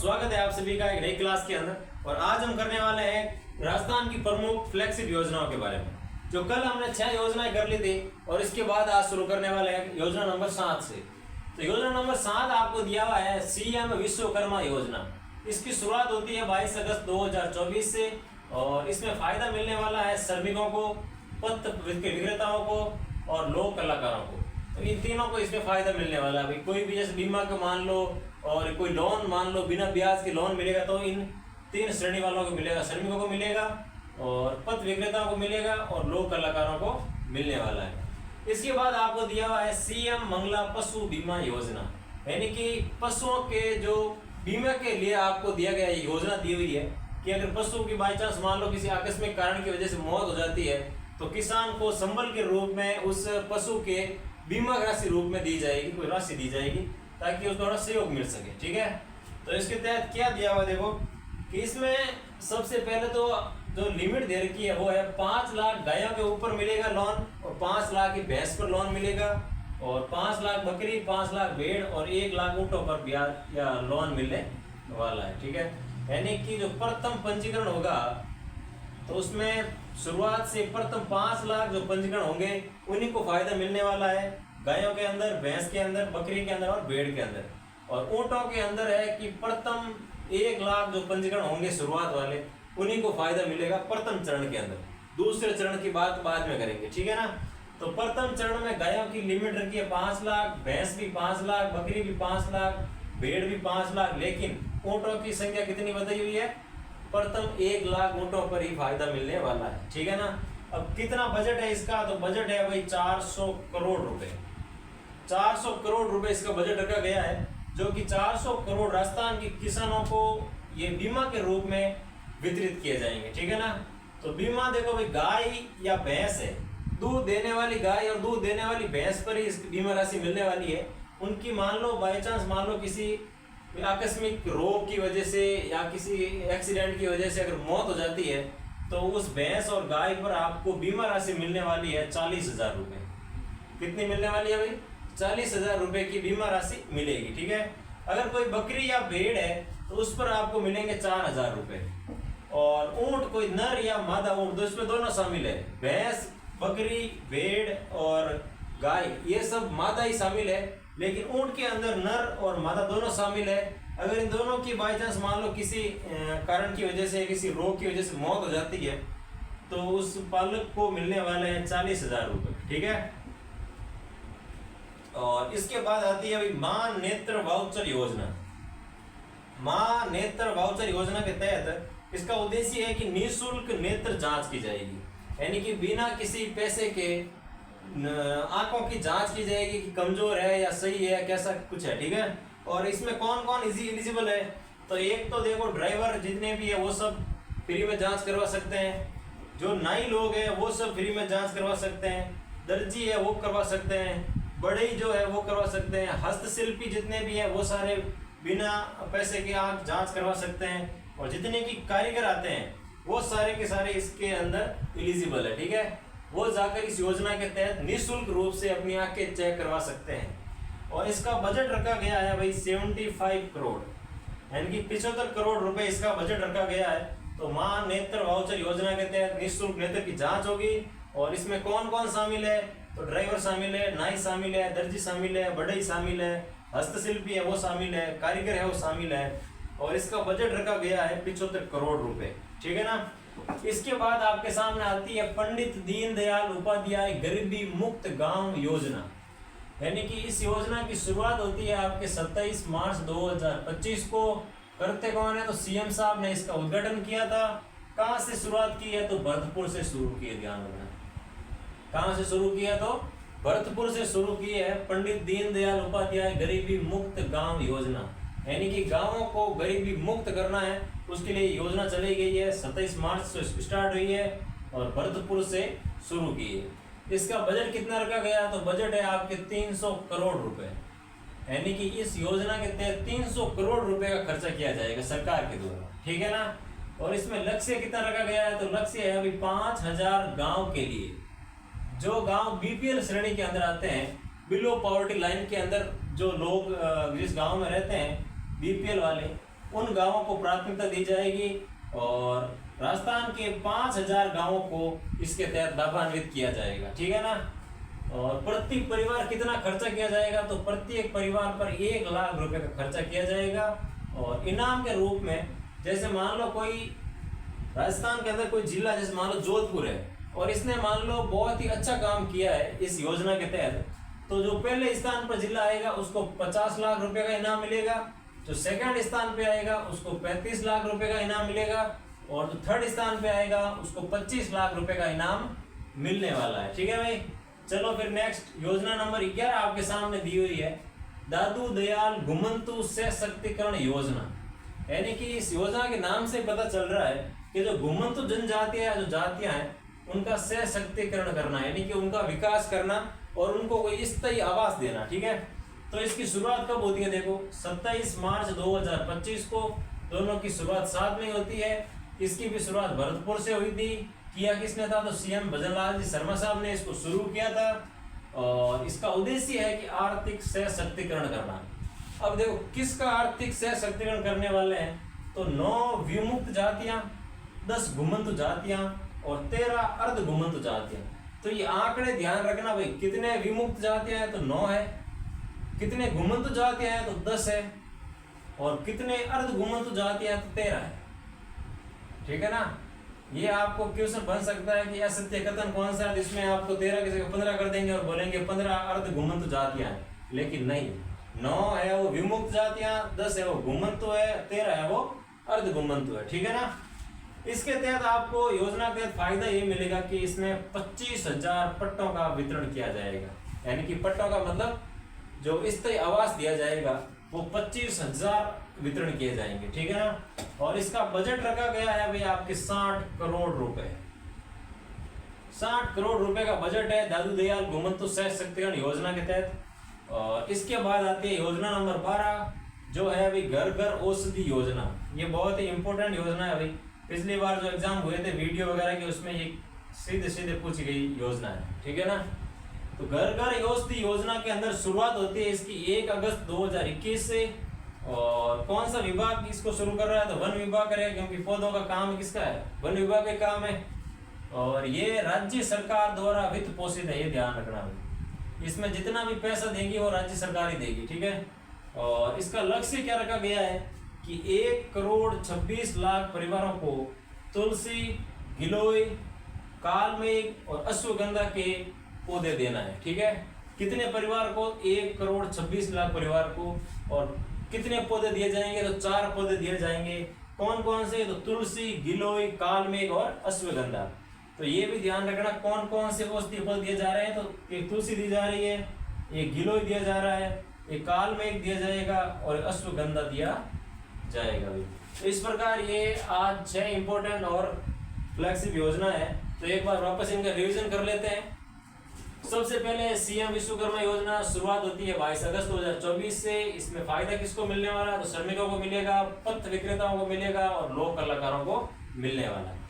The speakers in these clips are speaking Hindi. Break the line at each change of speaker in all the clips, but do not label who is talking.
स्वागत है आप सभी का एक नई क्लास के अंदर। और आज हम करने वाले हैं राजस्थान की प्रमुख फ्लैगशिप योजनाओं के बारे में। जो कल हमने 6 योजनाएं कर ली थी और इसके बाद आज शुरू करने वाले हैं योजना नंबर 7 से। तो योजना नंबर 7 आपको दिया हुआ है सीएम विश्वकर्मा योजना। इसकी शुरुआत होती है 22 अगस्त 2024 से और इसमें फायदा मिलने वाला है श्रमिकों को, पत्र विक्रेताओं को और लोक कलाकारों को। तो इन तीनों को इसमें फायदा मिलने वाला है। कोई भी जैसे बीमा का मान लो और कोई लोन मान लो, बिना ब्याज के लोन मिलेगा तो इन 3 श्रेणी वालों को मिलेगा, श्रमिकों को मिलेगा और पत्र विक्रेताओं को मिलेगा और लोक कलाकारों को मिलने वाला है। इसके बाद आपको दिया हुआ है सीएम मंगला पशु बीमा योजना, यानी कि पशुओं के जो बीमा के लिए आपको दिया गया योजना दी हुई है कि अगर पशु की बाई चांस मान लो किसी आकस्मिक कारण की वजह से मौत हो जाती है तो किसान को संबल के रूप में उस पशु के बीमा राशि रूप में दी जाएगी, कोई राशि दी जाएगी ताकि उसको थोड़ा सहयोग मिल सके। ठीक है, तो इसके तहत क्या दिया हुआ देखो कि इसमें सबसे पहले तो जो लिमिट दे रखी है वो है 5 लाख गायों के ऊपर मिलेगा लोन और 5 लाख की भैंस पर लोन मिलेगा और 5 लाख बकरी, 5 लाख भेड़ और 1 लाख ऊँटों पर ब्याज या लोन मिलने वाला है। ठीक है, यानी कि जो प्रथम पंजीकरण होगा तो उसमें शुरुआत से प्रथम 5 लाख जो पंजीकरण होंगे उन्हीं को फायदा मिलने वाला है। गायों के अंदर, भैंस के अंदर, बकरी के अंदर और भेड़ के अंदर। और ऊँटों के अंदर है कि प्रथम 1 लाख जो पंजीकरण होंगे शुरुआत वाले उन्हीं को फायदा मिलेगा प्रथम चरण के अंदर। दूसरे चरण की बात बाद में करेंगे, ठीक है ना। तो प्रथम चरण में गायों की लिमिट रखी है 5 लाख, भैंस भी 5 लाख, बकरी भी 5 लाख, भेड़ भी 5 लाख, लेकिन ऊँटों की संख्या कितनी बताई हुई है? प्रथम 1 लाख ऊँटों पर ही फायदा मिलने वाला है। ठीक है ना। अब कितना बजट है इसका? तो बजट है भाई 400 करोड़ रुपए। 400 करोड़ रुपए इसका बजट रखा गया है, जो कि 400 करोड़ राजस्थान के किसानों को ये बीमा के रूप में वितरित किए जाएंगे। ठीक है ना। तो बीमा देखो भाई, गाय या भैंस है, दूध देने वाली गाय और दूध देने वाली भैंस पर ही इस बीमा राशि मिलने वाली है। उनकी मान लो बाई चांस मान लो किसी आकस्मिक रोग की वजह से या किसी एक्सीडेंट की वजह से अगर मौत हो जाती है तो उस भैंस और गाय पर आपको बीमा राशि मिलने वाली है 40,000 रुपये। कितनी मिलने वाली है भाई? 40,000 रुपये की बीमा राशि मिलेगी। ठीक है। अगर कोई बकरी या भेड़ है तो उस पर आपको मिलेंगे 4,000 रुपये। और ऊँट, कोई नर या मादा ऊँट, तो इसमें दोनों शामिल है। भैंस, बकरी, भेड़ और गाय ये सब मादा ही शामिल है, लेकिन ऊँट के अंदर नर और मादा दोनों शामिल है। अगर इन दोनों की बाई चांस मान लो किसी कारण की वजह से, किसी रोग की वजह से मौत हो जाती है तो उस पालक को मिलने वाले हैं 40,000 रुपये। ठीक है। और इसके बाद आती है मां नेत्र वाउचर योजना। मां नेत्र वाउचर योजना के तहत इसका उद्देश्य है कि निःशुल्क नेत्र जांच की जाएगी, यानी कि बिना किसी पैसे के आंखों की जांच की जाएगी कि कमजोर है या सही है, कैसा कुछ है। ठीक है। और इसमें कौन कौन एलिजिबल है? तो एक तो देखो ड्राइवर जितने भी है वो सब फ्री में जांच करवा सकते हैं, जो नाई लोग हैं वो सब फ्री में जांच करवा सकते हैं, दर्जी है वो करवा सकते हैं, बड़े जो है वो करवा सकते हैं, हस्तशिल्पी जितने भी हैं वो सारे बिना पैसे के आंख जांच करवा सकते हैं, और जितने की कारीगर आते हैं वो सारे के सारे इसके अंदर एलिजिबल है। ठीक है। वो जाकर इस योजना के तहत निःशुल्क रूप से अपनी आंखें चेक करवा सकते हैं। और इसका बजट रखा गया है भाई 75 करोड़, यानी कि 75 करोड़ रुपए इसका बजट रखा गया है। तो मां नेत्र वाउचर योजना के तहत निःशुल्क नेत्र की जांच होगी। और इसमें कौन कौन शामिल है? तो ड्राइवर शामिल है, नाई शामिल है, दर्जी शामिल है, बढ़ई शामिल है, हस्तशिल्पी है वो शामिल है, कारीगर है वो शामिल है। और इसका बजट रखा गया है 75 करोड़ रुपए। ठीक है ना। इसके बाद आपके सामने आती है पंडित दीनदयाल उपाध्याय गरीबी मुक्त गांव योजना, यानी कि इस योजना की शुरुआत होती है आपके 27 मार्च 2025 को। करते कौन है? तो सीएम साहब ने इसका उद्घाटन किया था। कहां से शुरुआत की है? तो भरतपुर से शुरू की है। ध्यान रखना, कहां से शुरू किया? तो भरतपुर से शुरू की है पंडित दीनदयाल उपाध्याय गरीबी मुक्त गांव योजना, यानी कि गांवों को गरीबी मुक्त करना है, उसके लिए योजना चलाई गई है। 27 मार्च से स्टार्ट हुई है और भरतपुर से शुरू की है। इसका बजट कितना रखा गया? तो बजट है आपके 300 करोड़ रुपए, यानी कि इस योजना के तहत 300 करोड़ रुपए का खर्चा किया जाएगा सरकार के द्वारा। ठीक है ना। और इसमें लक्ष्य कितना रखा गया है? तो लक्ष्य है अभी 5,000 गांव के लिए, जो गांव बीपीएल श्रेणी के अंदर आते हैं, बिलो पॉवर्टी लाइन के अंदर जो लोग जिस गांव में रहते हैं बीपीएल वाले, उन गांवों को प्राथमिकता दी जाएगी और राजस्थान के 5000 गांवों को इसके तहत लाभान्वित किया जाएगा। ठीक है ना। और प्रति परिवार कितना खर्चा किया जाएगा, तो प्रत्येक परिवार पर 1 लाख रुपए का खर्चा किया जाएगा। और इनाम के रूप में जैसे मान लो कोई राजस्थान के अंदर कोई जिला जैसे मान लो जोधपुर है और इसने मान लो बहुत ही अच्छा काम किया है इस योजना के तहत, तो जो पहले स्थान पर जिला आएगा उसको 50 लाख रुपए का इनाम मिलेगा, जो सेकंड स्थान पे आएगा उसको 35 लाख रुपए का इनाम मिलेगा और जो थर्ड स्थान पे आएगा उसको 25 लाख रुपए का इनाम मिलने वाला है। ठीक है भाई। चलो फिर नेक्स्ट योजना नंबर 11 आपके सामने दी हुई है, दादू दयाल घुमंतु सशक्तिकरण योजना। यानी कि इस योजना के नाम से पता चल रहा है कि जो घुमंतु जनजातियां जो जातियां हैं उनका सशक्तिकरण करना, यानी कि उनका विकास करना और उनको कोई स्थायी आवास देना। ठीक है। तो इसकी शुरुआत कब होती है, देखो 27 मार्च 2025 को दोनों की शुरुआत साथ में होती है। इसकी भी शुरुआत भरतपुर से हुई थी। किया किसने था, तो सीएम भजनलाल जी शर्मा साहब ने इसको शुरू किया था और इसका उद्देश्य है कि आर्थिक सशक्तिकरण करना। अब देखो किसका आर्थिक सशक्तिकरण करने वाले हैं, तो 9 विमुक्त जातियां, 10 घुमंतु जातियां और 13 अर्ध घुमंतु जातियां। तो ये आंकड़े ध्यान रखना भाई, कितने विमुक्त जातियां हैं तो 9 है, कितने घुमंतु जातियां हैं तो 10 है और कितने अर्ध घुमंतु जातियां हैं तो 13 है। ठीक है ना। ये आपको क्वेश्चन बन सकता है कि असत्य कथन कौन सा है, इसमें आपको 13 की जगह 15 कर देंगे और बोलेंगे 15 अर्ध घुमंतु जातियां हैं, लेकिन नहीं, 9 है वो विमुक्त जातियां, 10 है वो घुमंतु है, 13 है वो अर्ध घुमंतु है। ठीक है ना। इसके तहत आपको योजना के तहत फायदा ये मिलेगा कि इसमें 25,000 पट्टों का वितरण किया जाएगा। यानी कि पट्टों का मतलब जो स्थायी आवास दिया जाएगा वो 25,000 वितरण किए जाएंगे। ठीक है ना। और इसका बजट रखा गया है भाई आपके 60 करोड़ रुपए, 60 करोड़ रुपए का बजट है दादू दयाल घुमंतु सशक्तिकरण योजना के तहत। और इसके बाद आती है योजना नंबर 12 जो है भाई घर घर औषधि योजना। ये बहुत ही इंपॉर्टेंट योजना है भाई। पिछली बार जो एग्जाम हुए थे वीडियो वगैरह के उसमें ये सीधे सीधे पूछी गई योजना है। ठीक है ना। तो घर घर औषधि योजना के अंदर शुरुआत होती है इसकी 1 अगस्त 2021 से। और कौन सा विभाग इसको शुरू कर रहा है, तो वन विभाग करेगा, क्योंकि पौधों का काम किसका है, वन विभाग का काम है। और ये राज्य सरकार द्वारा वित्त पोषित है, ये ध्यान रखना है। इसमें जितना भी पैसा देंगी वो राज्य सरकार ही देगी। ठीक है। और इसका लक्ष्य क्या रखा गया है कि 1,26,00,000 परिवारों को तुलसी, गिलोय, कालमेघ और अश्वगंधा के पौधे देना है। ठीक है। कितने परिवार को, 1,26,00,000 परिवार को। और कितने पौधे दिए जाएंगे, तो 4 पौधे दिए जाएंगे। कौन कौन से, तो तुलसी, गिलोय, कालमेघ और अश्वगंधा। तो ये भी ध्यान रखना कौन कौन से औषधीय पौधे दिए जा रहे हैं। तो एक तुलसी दी जा रही है, एक गिलोय दिया जा रहा है, एक कालमेघ दिया जाएगा और अश्वगंधा दिया जाएगा भी। तो इस प्रकार ये आज 6 इंपॉर्टेंट और फ्लैगशिप योजना है। तो एक बार वापस इनका रिवीजन कर लेते हैं। सबसे पहले सीएम विश्वकर्मा योजना शुरुआत होती है 22 अगस्त 2024 से। इसमें फायदा किसको मिलने वाला है, तो श्रमिकों को मिलेगा, पथ विक्रेताओं को मिलेगा और लोक कलाकारों को मिलने वाला है।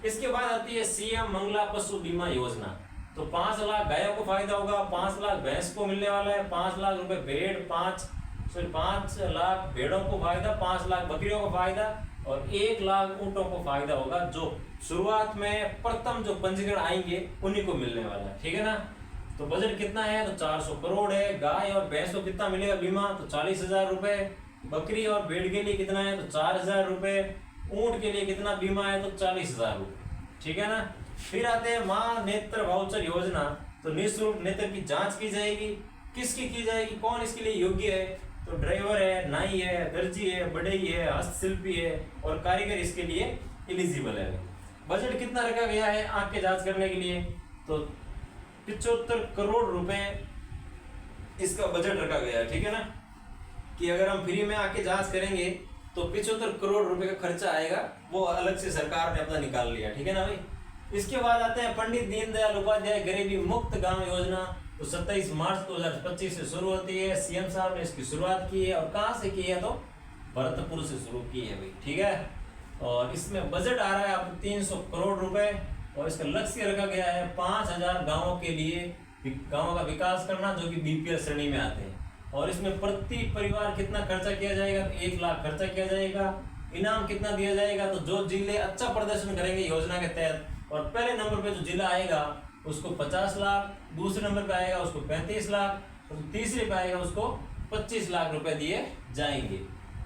इसके बाद आती है सीएम मंगला पशु बीमा योजना। तो 5 लाख गायों को फायदा होगा, 5 लाख भैंस को मिलने वाला है, 5 लाख रुपए भेड़, 5 लाख भेड़ों को फायदा, 5 लाख बकरियों को फायदा और 1 लाख ऊँटों को फायदा होगा। जो शुरुआत में प्रथम जो पंजीकरण आएंगे उन्हीं को मिलने वाला है। ठीक है ना। तो बजट कितना है, तो 400 करोड़ है। गाय और भैंस को कितना मिलेगा बीमा, तो 40,000 रुपए। बकरी और भेड़ के लिए कितना है, तो 4,000 रुपए। ऊंट के लिए कितना बीमा है, तो 40,000 रुपए। ठीक है ना। फिर आते हैं मां नेत्र वाउचर योजना। तो निःशुल्क नेत्र की जांच की जाएगी। किसकी की जाएगी, कौन इसके लिए योग्य है, तो ड्राइवर है, नाई है, दर्जी है, बढ़ई है, हस्तशिल्पी है और कारीगर इसके लिए एलिजिबल है। बजट कितना रखा गया है आंख की जांच करने के लिए, तो 75 करोड़ रुपए इसका बजट रखा गया है। ठीक है ना। कि अगर हम फ्री में आके जांच करेंगे तो 75 करोड़ रुपए का खर्चा आएगा, वो अलग से सरकार ने अपना निकाल लिया। ठीक है ना भाई। इसके बाद आते हैं पंडित दीनदयाल उपाध्याय गरीबी मुक्त गांव योजना। तो 27 मार्च 2025 से शुरू होती है। सीएम साहब ने इसकी शुरुआत की है और कहाँ से की है, तो भरतपुर से शुरू की है भाई। ठीक है। और इसमें बजट आ रहा है आपको 300 करोड़ रुपए और इसका लक्ष्य रखा गया है 5,000 गांवों के लिए गांवों का विकास करना जो कि बीपीएल श्रेणी में आते हैं। और इसमें प्रति परिवार कितना खर्चा किया जाएगा, तो 1 लाख खर्चा किया जाएगा। इनाम कितना दिया जाएगा, तो जो जिले अच्छा प्रदर्शन करेंगे योजना के तहत, और पहले नंबर पे जो जिला आएगा उसको 50 लाख, दूसरे नंबर पे आएगा उसको 35 लाख, और तीसरे पे आएगा उसको 25 लाख रुपए दिए जाएंगे।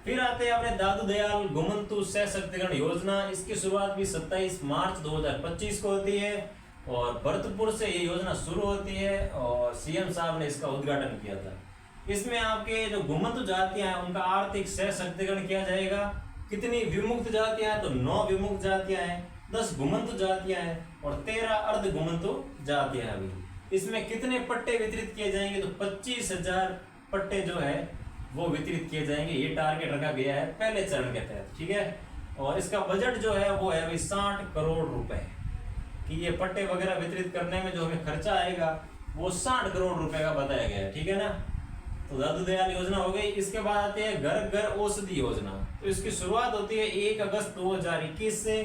फिर आते हैं अपने दादू दयाल घुमंतु सशक्तिकरण योजना। इसकी शुरुआत भी 27 मार्च 2025 को होती है और भरतपुर से ये योजना शुरू होती है और सीएम साहब ने इसका उद्घाटन किया था। इसमें आपके जो घुमंतु जातियां हैं उनका आर्थिक सशक्तिकरण किया जाएगा। कितनी विमुक्त जातियां हैं, तो 9 विमुक्त जातियां हैं, 10 घुमंतु जातियां हैं और 13 अर्ध घुमंतु जातियां हैं। अभी इसमें कितने पट्टे वितरित किए जाएंगे, तो 25,000 पट्टे जो है वो वितरित किए जाएंगे। ये टारगेट रखा गया है पहले चरण के तहत, ठीक है। और इसका बजट जो है वो है 60 करोड़ रुपए कि ये पट्टे वगैरह वितरित करने में जो हमें खर्चा आएगा वो 60 करोड़ रुपए का बताया गया है, ठीक है ना। तो दादू दयाल योजना हो गई। इसके बाद आती है घर घर औषधि योजना। तो इसकी शुरुआत होती है 1 अगस्त 2021 से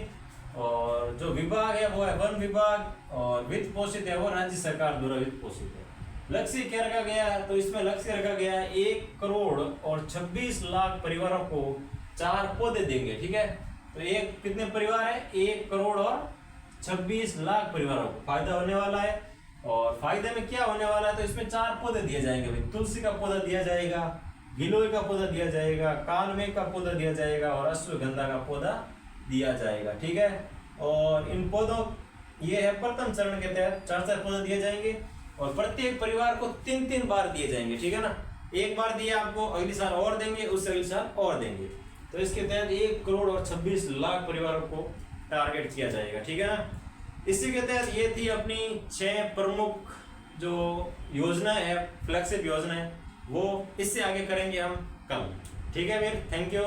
और जो विभाग है वो है वन विभाग और वित्त पोषित है वो राज्य सरकार द्वारा वित्त पोषित है। लक्ष्य क्या रखा गया है, तो इसमें लक्ष्य रखा गया है 1 करोड़ और 26 लाख परिवारों को 4 पौधे देंगे, ठीक है। तो एक कितने परिवार है, 1 करोड़ और 26 लाख परिवारों को फायदा होने वाला है। और फायदे में क्या होने वाला है, तो इसमें 4 पौधे दिए जाएंगे भाई। तुलसी का पौधा दिया जाएगा, गिलोय का पौधा दिया जाएगा, कालमे का पौधा दिया जाएगा और अश्वगंधा का पौधा दिया जाएगा, ठीक है। और इन पौधों ये है प्रथम चरण के तहत 4 पौधे दिए जाएंगे और प्रत्येक परिवार को 3 बार दिए जाएंगे, ठीक है ना। एक बार दिए आपको, अगली साल और देंगे, उससे अगली साल और देंगे। तो इसके तहत 1 करोड़ और 26 लाख परिवारों को टारगेट किया जाएगा, ठीक है ना। इसी के तहत ये थी अपनी 6 प्रमुख जो योजना है, फ्लैगशिप योजना है, वो इससे आगे करेंगे हम कल, ठीक है। फिर थैंक यू।